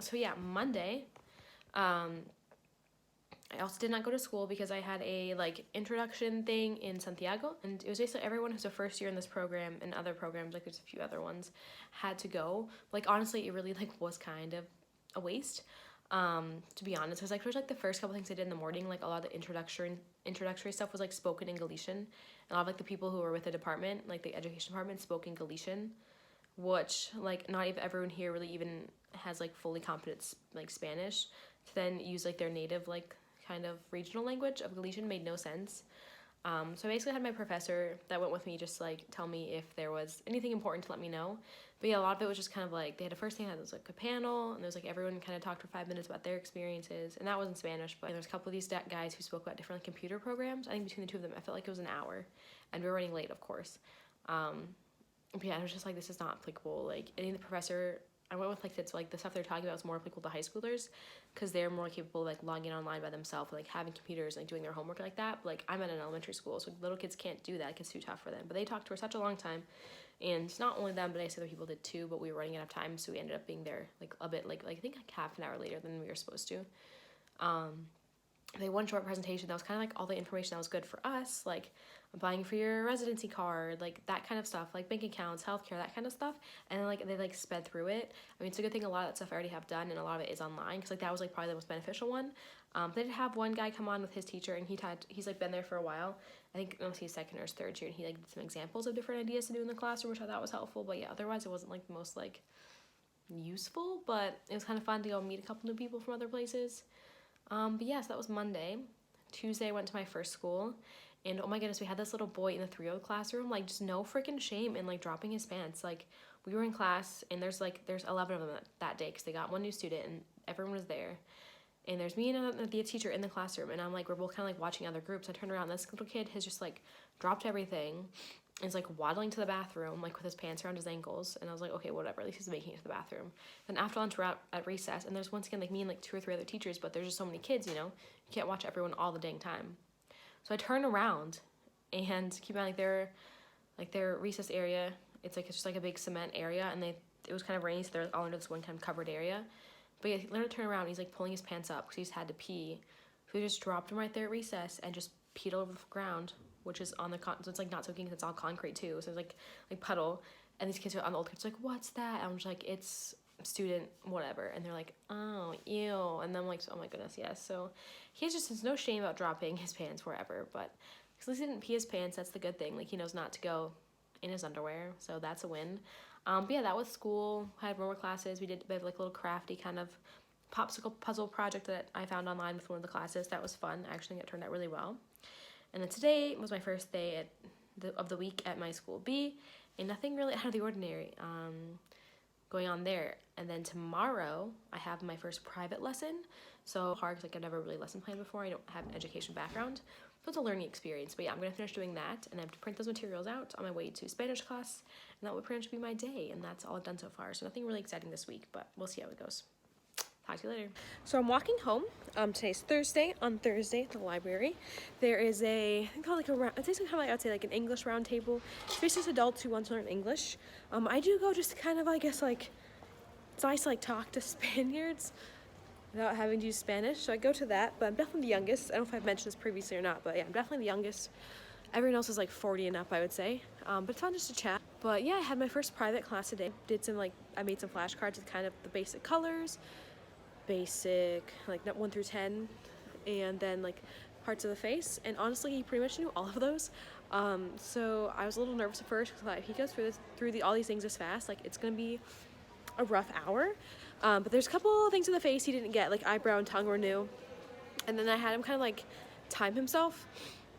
So yeah, Monday, I also did not go to school because I had a like introduction thing in Santiago, and it was basically everyone who's a first year in this program and other programs, like there's a few other ones, had to go. Like honestly, it really like was kind of a waste, to be honest, because like for like the first couple things I did in the morning, like a lot of the introductory stuff was like spoken in Galician, and a lot of like the people who were with the department, like the education department, spoke in Galician, which like not even everyone here really even has like fully competent like Spanish to then use like their native like kind of regional language of Galician made no sense. So I basically had my professor that went with me just like tell me if there was anything important to let me know. But yeah, a lot of it was just kind of like they had a first thing that was like a panel, and there was like everyone kind of talked for 5 minutes about their experiences, and that was in Spanish. But there was a couple of these guys who spoke about different like computer programs. I think between the two of them, I felt like it was an hour, and we were running late, of course. But yeah, it was just like this is not applicable. Like I think the professor, I went with like that's like the stuff they're talking about is more applicable to high schoolers because they're more capable of like logging online by themselves, like having computers and like doing their homework like that. But like I'm at an elementary school, so little kids can't do that. It gets too tough for them. But they talked for such a long time, and not only them, but I said other people did too. But we were running out of time, so we ended up being there like a bit like I think like half an hour later than we were supposed to. They had one short presentation that was kind of like all the information that was good for us, like applying for your residency card, like that kind of stuff, like bank accounts, healthcare, that kind of stuff. And then like they like sped through it. I mean, it's a good thing a lot of that stuff I already have done, and a lot of it is online because like that was like probably the most beneficial one. They did have one guy come on with his teacher, and he's like been there for a while. I think he's second or his third year, and he like did some examples of different ideas to do in the classroom, which I thought was helpful. But yeah, otherwise it wasn't like the most like useful, but it was kind of fun to go meet a couple new people from other places. But yeah, so that was Monday. Tuesday I went to my first school, and oh my goodness, we had this little boy in the 3-0 classroom, like just no freaking shame in like dropping his pants. Like we were in class, and there's 11 of them that day because they got one new student, and everyone was there. And there's me and the teacher in the classroom, and I'm like, we're both kind of like watching other groups. I turned around, this little kid has just like dropped everything, and is like waddling to the bathroom like with his pants around his ankles, and I was like, okay, whatever, at least he's making it to the bathroom. Then after lunch we're out at recess, and there's once again like me and like 2 or 3 other teachers, but there's just so many kids, you know, you can't watch everyone all the dang time. So I turn around, and keep in mind like their recess area, it's just like a big cement area, and it was kind of rainy, so they're all under this one kind of covered area. But yeah, he literally turned around, and he's like pulling his pants up because he's had to pee. So he just dropped him right there at recess and just peed all over the ground, which is on the so it's like not soaking, it's all concrete too, so it's like puddle. And these kids are on the old kids like, what's that? And I'm just like, it's student whatever, and they're like, oh, ew. And I'm like, oh my goodness, yes. So he just has no shame about dropping his pants wherever, but at least he didn't pee his pants. That's the good thing. Like he knows not to go in his underwear, so that's a win. But yeah, that was school. I had more classes. We have like a little crafty kind of popsicle puzzle project that I found online with one of the classes. That was fun. I actually think it turned out really well. And then today was my first day of the week at my school B, and nothing really out of the ordinary going on there. And then tomorrow I have my first private lesson. So hard because like I've never really lesson planned before. I don't have an education background, so it's a learning experience. But yeah, I'm gonna finish doing that, and I have to print those materials out on my way to Spanish class, and that would pretty much be my day. And that's all I've done so far. So nothing really exciting this week, but we'll see how it goes. Talk to you later. So I'm walking home. Today's Thursday. On Thursday at the library, there is I think called like it's basically kind of like, I would say like an English round table. It's basically adults who want to learn English. I do go just to kind of, I guess, like, it's nice to like talk to Spaniards without having to use Spanish. So I go to that, but I'm definitely the youngest. I don't know if I've mentioned this previously or not, but yeah, I'm definitely the youngest. Everyone else is like 40 and up, I would say. But it's fun just to chat. But yeah, I had my first private class today. I made some flashcards with kind of the basic colors, basic like 1 through 10, and then like parts of the face, and honestly he pretty much knew all of those. So I was a little nervous at first because like, he goes through all these things this fast, like it's gonna be a rough hour. But there's a couple things in the face he didn't get, like eyebrow and tongue were new, and then I had him kind of like time himself,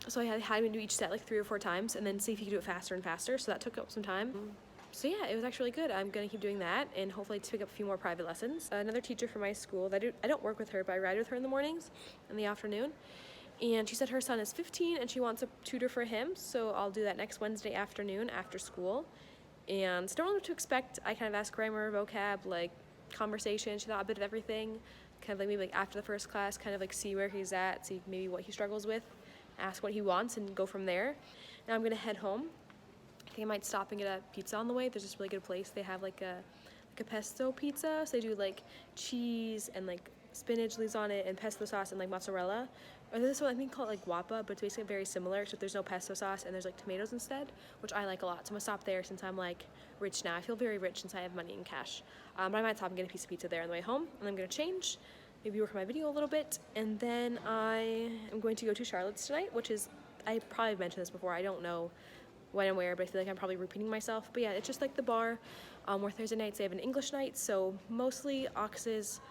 so I had him do each set like 3 or 4 times and then see if he could do it faster and faster, so that took up some time. So yeah, it was actually really good. I'm gonna keep doing that and hopefully to pick up a few more private lessons. Another teacher from my school, I don't work with her, but I ride with her in the mornings and the afternoon. And she said her son is 15 and she wants a tutor for him, so I'll do that next Wednesday afternoon after school. And still don't know what to expect. I kind of asked grammar, vocab, like conversation. She thought a bit of everything. Kind of like maybe like after the first class, kind of like see where he's at, see maybe what he struggles with, ask what he wants, and go from there. Now I'm gonna head home. I think I might stop and get a pizza on the way. There's this really good place. They have like a like a pesto pizza. So they do like cheese and like spinach leaves on it and pesto sauce and like mozzarella. Or this one I think called like guapa, but it's basically very similar, except there's no pesto sauce and there's like tomatoes instead, which I like a lot. So I'm gonna stop there since I'm like rich now. I feel very rich since I have money in cash. But I might stop and get a piece of pizza there on the way home, and I'm gonna change, maybe work on my video a little bit, and then I am going to go to Charlotte's tonight, which is, I probably mentioned this before, I don't know when and where, but I feel like I'm probably repeating myself. But yeah, it's just like the bar where Thursday nights they have an English night, so mostly Oxes.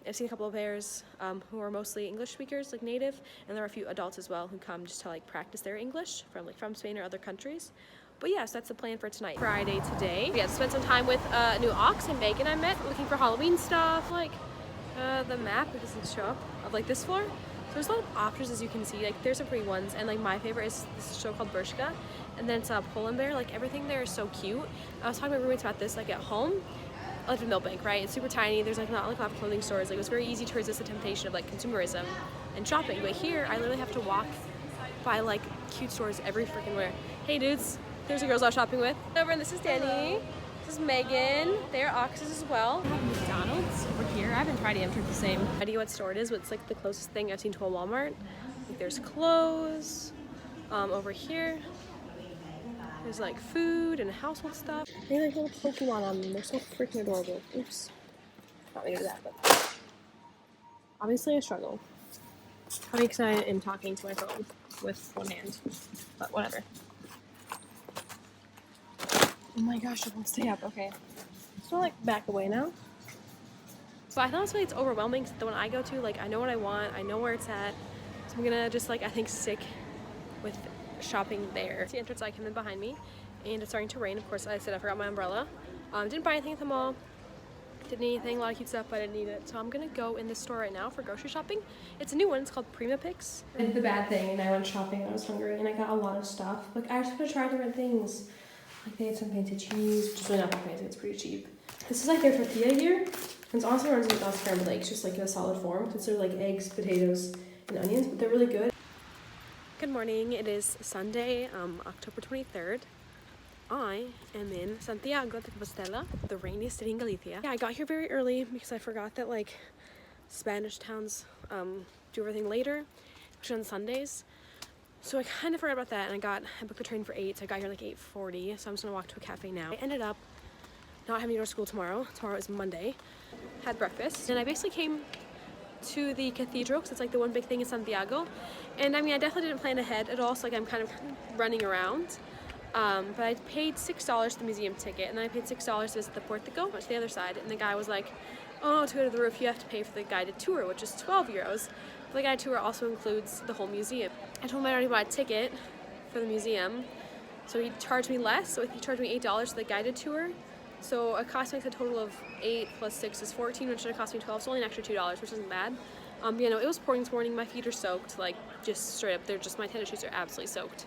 I've seen a couple of pairs who are mostly English speakers, like native, and there are a few adults as well who come just to like practice their English from Spain or other countries. But yeah, so that's the plan for tonight. Friday today. Yeah, spent some time with a new Ox and Megan I met, looking for Halloween stuff. Like the map, it doesn't show up, of like this floor. So there's a lot of options as you can see. Like there's some free ones, and like my favorite is this show called Bershka, and then it's Pull and Bear. Like everything there is so cute. I was talking to my roommates about this like at home. I lived in Millbank, right? It's super tiny. There's like not like a lot of clothing stores. Like it was very easy to resist the temptation of like consumerism and shopping. But here, I literally have to walk by like cute stores every freaking where. Hey dudes, there's the girls I was shopping with. Over, and this is Danny. This is Megan. They're Oxes as well. We have McDonald's over here. I haven't tried it. I'm sure it's the same. I don't know what store it is, but it's like the closest thing I've seen to a Walmart. Like there's clothes over here. There's like food and household stuff. They have like little Pokemon on them. They're so freaking adorable. Oops. Not gonna do that, but obviously I struggle. Probably because I am talking to my phone with one hand, but whatever. Oh my gosh, I won't stay up. Okay. So like back away now. So I thought it's overwhelming because the one I go to, like I know what I want, I know where it's at. So I'm gonna just like I think stick with shopping there. It's the entrance I came in behind me, and it's starting to rain. Of course, I said I forgot my umbrella. Didn't buy anything at the mall. Didn't need anything, a lot of cute stuff, but I didn't need it. So I'm gonna go in this store right now for grocery shopping. It's a new one, it's called Prima Picks. I did the bad thing and I went shopping and I was hungry and I got a lot of stuff. Like I just want to try different things. Like they had some fancy cheese, which is really not that fancy, it's pretty cheap. This is like their tortilla here. And it's also runs with scrambled eggs, just like in a solid form. So it's sort of like eggs, potatoes, and onions, but they're really good. Good morning, it is Sunday, October 23rd. I am in Santiago de Compostela, the rainiest city in Galicia. Yeah, I got here very early because I forgot that like Spanish towns do everything later, especially on Sundays. So I kind of forgot about that, and I booked the train for 8, so I got here like 8:40, so I'm just gonna walk to a cafe now. I ended up not having to go to school tomorrow. Tomorrow is Monday. Had breakfast, and I basically came to the Cathedral because it's like the one big thing in Santiago. And I mean, I definitely didn't plan ahead at all, so like I'm kind of running around. But I paid $6 for the museum ticket, and then I paid $6 to visit the Portico, which is the other side. And the guy was like, "Oh, to go to the roof, you have to pay for the guided tour, which is 12 euros. The guided tour also includes the whole museum." I told him I already bought a ticket for the museum, so he charged me less. So he charged me $8 for the guided tour. So it cost me like a total of 8 plus 6 is 14, which should have cost me 12. So only an extra $2, which isn't bad. You know, it was pouring this morning. My feet are soaked, like just straight up. They're just, my tennis shoes are absolutely soaked.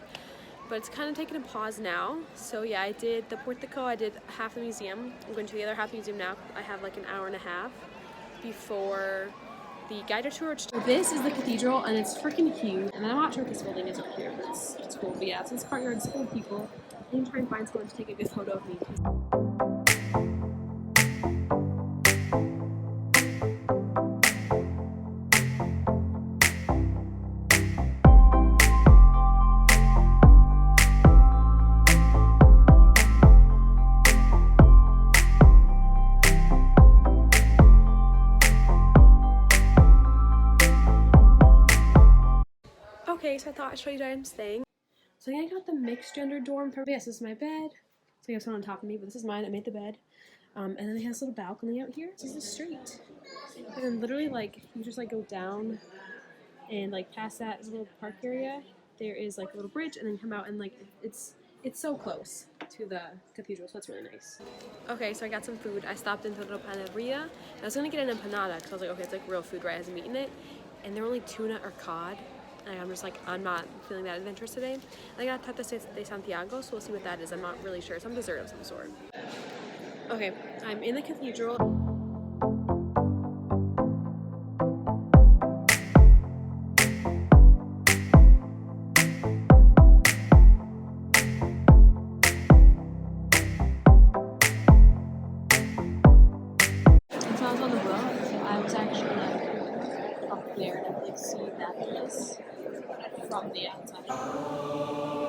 But it's kind of taking a pause now. So yeah, I did the Portico, I did half the museum. I'm going to the other half of the museum now. I have like an hour and a half before the guided tour. So this is the cathedral, and it's freaking huge. And I'm not sure what this building is up here, but it's cool. But yeah, so this courtyard is full of people. I'm gonna try and find someone to take a good photo of me. Okay, so I thought I'd show you where I'm staying. So I got the mixed gender dorm. Yes, this is my bed. So you have someone on top of me, but this is mine. I made the bed. And then it has a little balcony out here. This is the street. And then literally, like, you just, like, go down and, like, past that is a little park area. There is, like, a little bridge, and then come out and, like, it's so close to the cathedral, so that's really nice. Okay, so I got some food. I stopped into a little panaderia. I was gonna get an empanada, because I was like, okay, it's, like, real food, right? It has meat in it. And they're only tuna or cod. And I'm just like, I'm not feeling that adventurous today. I got Tartas de Santiago, so we'll see what that is. I'm not really sure. Some dessert of some sort. Okay, I'm in the cathedral. see that place from the outside.